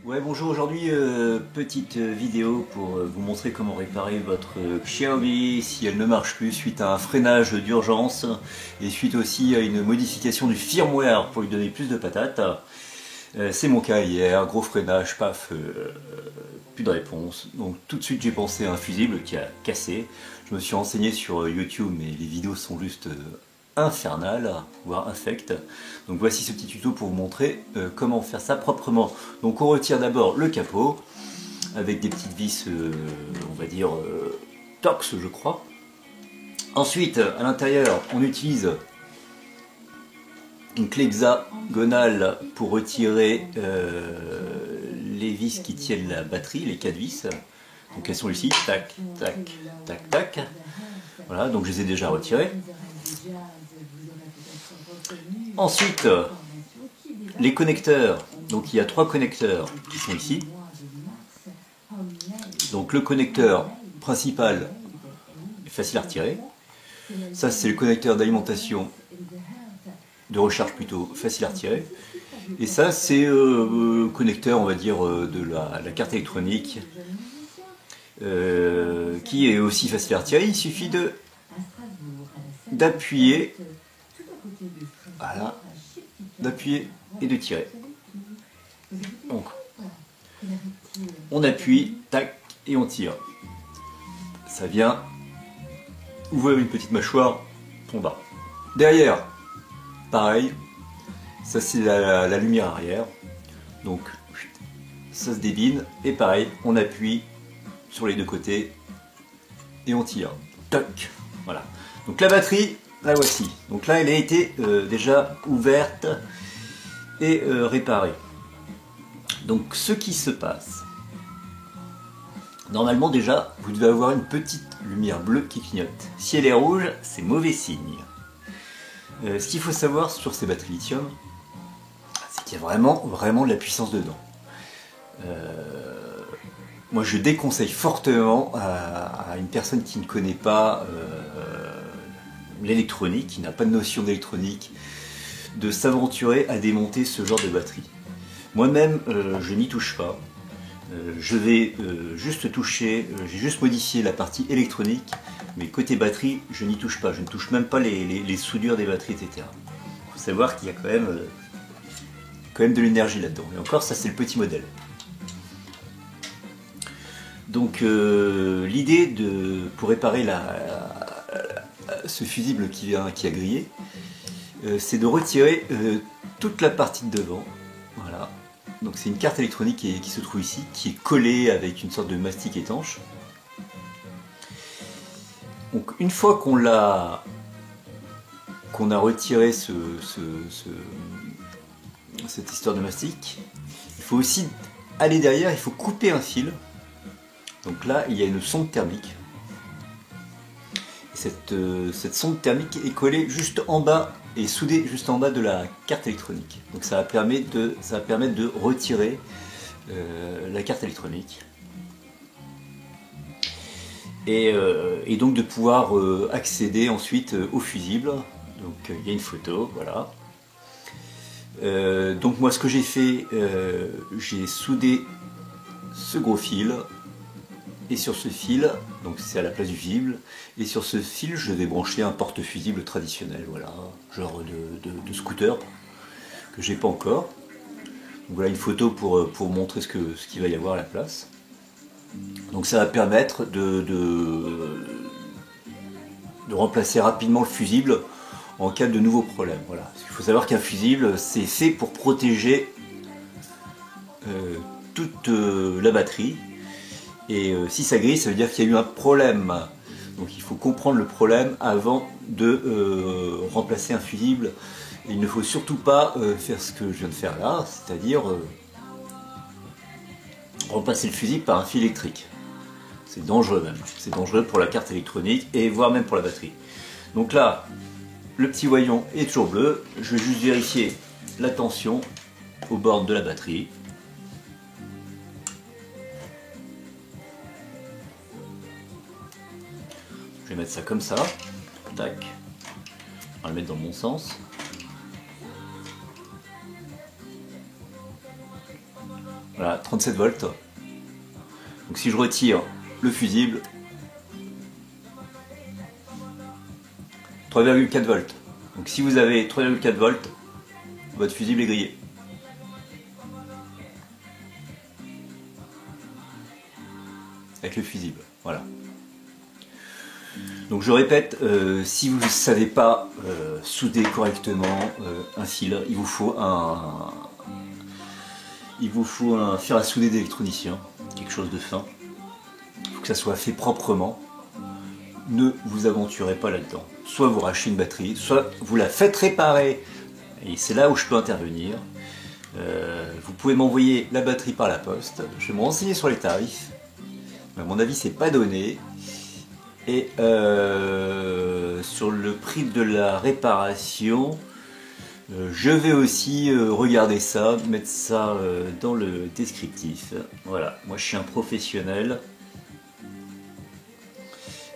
Ouais, bonjour, aujourd'hui petite vidéo pour vous montrer comment réparer votre Xiaomi si elle ne marche plus suite à un freinage d'urgence et suite aussi à une modification du firmware pour lui donner plus de patates. C'est mon cas hier, gros freinage, paf, plus de réponse. Donc tout de suite j'ai pensé à un fusible qui a cassé. Je me suis renseigné sur YouTube mais les vidéos sont juste infernal, voire infect. Donc voici ce petit tuto pour vous montrer comment faire ça proprement. Donc on retire d'abord le capot avec des petites vis, on va dire Torx je crois. Ensuite à l'intérieur on utilise une clé hexagonale pour retirer les vis qui tiennent la batterie, les 4 vis. Donc elles sont ici, tac, tac, tac, tac. Voilà, donc je les ai déjà retirées. Ensuite, les connecteurs. Donc il y a 3 connecteurs qui sont ici. Donc le connecteur principal est facile à retirer. Ça c'est le connecteur d'alimentation, de recharge plutôt, facile à retirer. Et ça c'est le connecteur, on va dire, de la carte électronique, qui est aussi facile à retirer. Il suffit d'appuyer, voilà, d'appuyer et de tirer. Donc, on appuie, tac, et on tire. Ça vient ouvrir une petite mâchoire en bas. Derrière, pareil, ça c'est la lumière arrière. Donc, ça se débine, et pareil, on appuie sur les deux côtés, et on tire. Toc, voilà. Donc la batterie, la voici. Donc là, elle a été déjà ouverte et réparée. Donc ce qui se passe, normalement déjà, vous devez avoir une petite lumière bleue qui clignote. Si elle est rouge, c'est mauvais signe. Ce qu'il faut savoir sur ces batteries lithium, c'est qu'il y a vraiment de la puissance dedans. Moi je déconseille fortement à une personne qui ne connaît pas l'électronique, qui n'a pas de notion d'électronique, de s'aventurer à démonter ce genre de batterie. Moi-même, je n'y touche pas. Je vais juste toucher, j'ai juste modifié la partie électronique, mais côté batterie, je n'y touche pas. Je ne touche même pas les soudures des batteries, etc. Il faut savoir qu'il y a quand même de l'énergie là-dedans. Et encore, ça c'est le petit modèle. Donc l'idée pour réparer ce fusible qui a grillé, c'est de retirer toute la partie de devant. Voilà. Donc c'est une carte électronique qui se trouve ici, qui est collée avec une sorte de mastic étanche. Donc une fois qu'on a retiré cette histoire de mastic, il faut aussi aller derrière, il faut couper un fil. Donc là, il y a une sonde thermique. Cette sonde thermique est collée juste en bas et soudée juste en bas de la carte électronique. Donc ça va permettre de retirer la carte électronique. Et donc de pouvoir accéder ensuite au fusible. Donc il y a une photo, voilà. Donc moi ce que j'ai fait, j'ai soudé ce gros fil. Et sur ce fil, donc c'est à la place du fusible, et sur ce fil je vais brancher un porte-fusible traditionnel, voilà, genre de scooter, que j'ai pas encore. Donc voilà une photo pour montrer ce qu'il va y avoir à la place. Donc ça va permettre de remplacer rapidement le fusible en cas de nouveaux problèmes. Voilà. Parce qu'il faut savoir qu'un fusible c'est fait pour protéger toute la batterie. Et si ça grille, ça veut dire qu'il y a eu un problème. Donc il faut comprendre le problème avant de remplacer un fusible. Et il ne faut surtout pas faire ce que je viens de faire là, c'est-à-dire remplacer le fusible par un fil électrique. C'est dangereux même. C'est dangereux pour la carte électronique et voire même pour la batterie. Donc là, le petit voyant est toujours bleu. Je vais juste vérifier la tension aux bornes de la batterie. Je vais mettre ça comme ça, tac, on va le mettre dans le bon sens. Voilà, 37 volts. Donc si je retire le fusible, 3,4 volts. Donc si vous avez 3,4 volts, votre fusible est grillé. Avec le fusible, voilà. Donc je répète, si vous ne savez pas souder correctement un fil, il vous faut un fer à souder d'électronicien, quelque chose de fin. Il faut que ça soit fait proprement. Ne vous aventurez pas là-dedans. Soit vous rachetez une batterie, soit vous la faites réparer. Et c'est là où je peux intervenir. Vous pouvez m'envoyer la batterie par la poste. Je vais me renseigner sur les tarifs. À mon avis, c'est pas donné. Et sur le prix de la réparation, je vais aussi regarder ça, mettre ça dans le descriptif. Voilà, moi je suis un professionnel.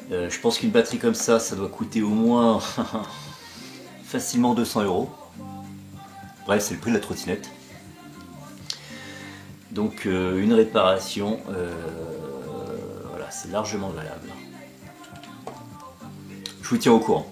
Je pense qu'une batterie comme ça doit coûter au moins facilement 200 €. Bref, c'est le prix de la trottinette. Donc une réparation, voilà, c'est largement valable. Je vous tiens au courant.